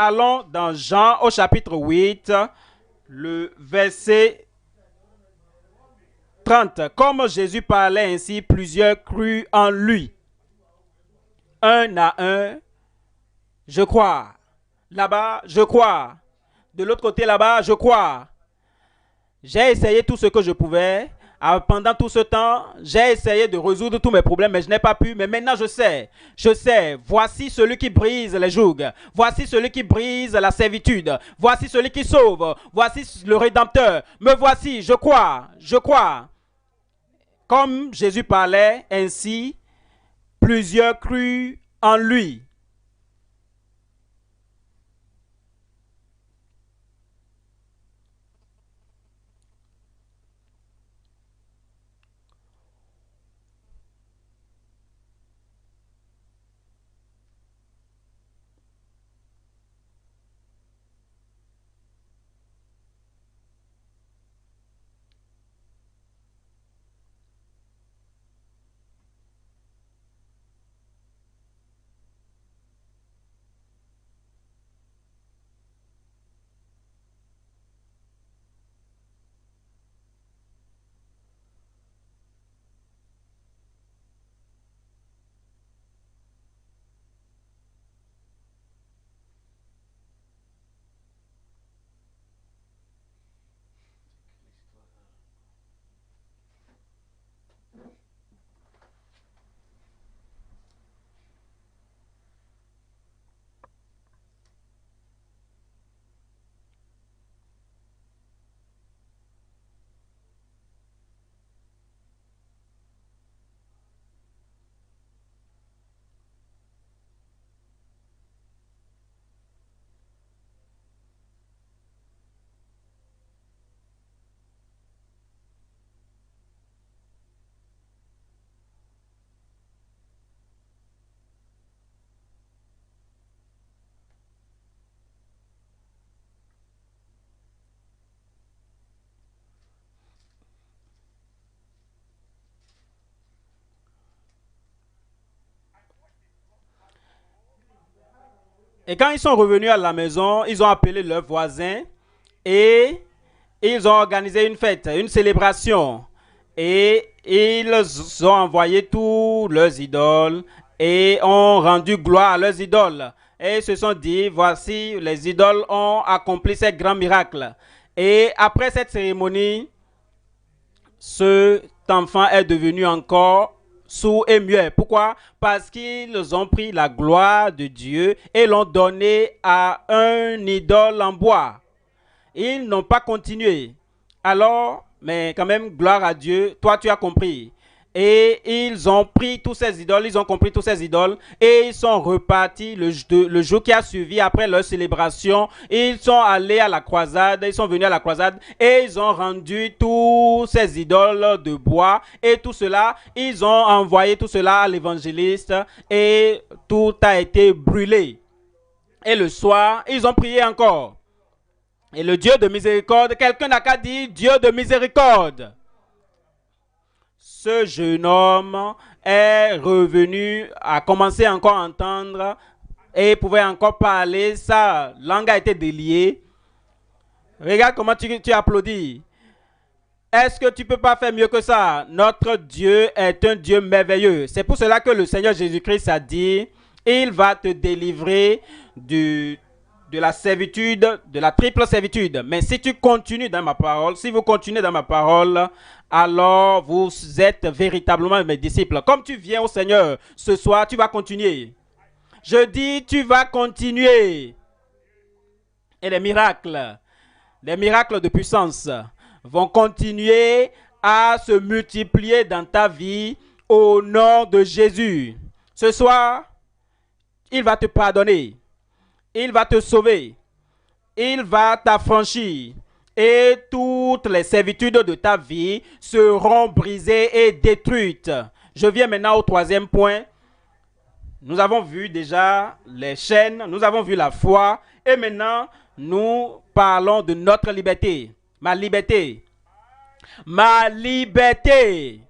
Allons dans Jean au chapitre 8, le verset 30. Comme Jésus parlait ainsi, plusieurs crurent en lui. Un à un, je crois. Là-bas, je crois. De l'autre côté, là-bas, je crois. J'ai essayé tout ce que je pouvais. Pendant tout ce temps, j'ai essayé de résoudre tous mes problèmes, mais je n'ai pas pu. Mais maintenant, je sais. Je sais. Voici celui qui brise les jougs. Voici celui qui brise la servitude. Voici celui qui sauve. Voici le Rédempteur. Me voici. Je crois. Je crois. Comme Jésus parlait ainsi, plusieurs crurent en lui. Et quand ils sont revenus à la maison, ils ont appelé leurs voisins et ils ont organisé une fête, une célébration. Et ils ont envoyé tous leurs idoles et ont rendu gloire à leurs idoles. Et ils se sont dit, voici, les idoles ont accompli ces grands miracles. Et après cette cérémonie, cet enfant est devenu encore sourd et muet. Pourquoi? Parce qu'ils ont pris la gloire de Dieu et l'ont donné à un idole en bois. Ils n'ont pas continué. Alors, mais quand même, gloire à Dieu, toi tu as compris. Et ils ont pris tous ces idoles, ils ont compris tous ces idoles et ils sont repartis le jour qui a suivi après leur célébration. Ils sont allés à la croisade, ils sont venus à la croisade et ils ont rendu tous ces idoles de bois et tout cela, ils ont envoyé tout cela à l'évangéliste et tout a été brûlé. Et le soir, ils ont prié encore. Et le Dieu de miséricorde, quelqu'un n'a qu'à dire Dieu de miséricorde. Ce jeune homme est revenu, a commencé encore à entendre et pouvait encore parler. Sa langue a été déliée. Regarde comment tu applaudis. Est-ce que tu ne peux pas faire mieux que ça? Notre Dieu est un Dieu merveilleux. C'est pour cela que le Seigneur Jésus-Christ a dit, il va te délivrer de la servitude, de la triple servitude. Mais si tu continues dans ma parole, si vous continuez dans ma parole, alors vous êtes véritablement mes disciples. Comme tu viens au Seigneur ce soir, tu vas continuer. Je dis, tu vas continuer. Et les miracles de puissance vont continuer à se multiplier dans ta vie au nom de Jésus. Ce soir, il va te pardonner. Il va te sauver. Il va t'affranchir. Et toutes les servitudes de ta vie seront brisées et détruites. Je viens maintenant au troisième point. Nous avons vu déjà les chaînes, nous avons vu la foi. Et maintenant, nous parlons de notre liberté. Ma liberté. Ma liberté.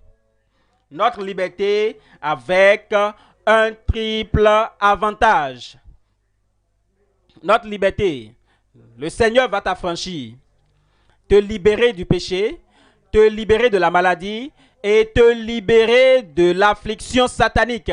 Notre liberté avec un triple avantage. notre liberté. Le Seigneur va t'affranchir, te libérer du péché, te libérer de la maladie et te libérer de l'affliction satanique.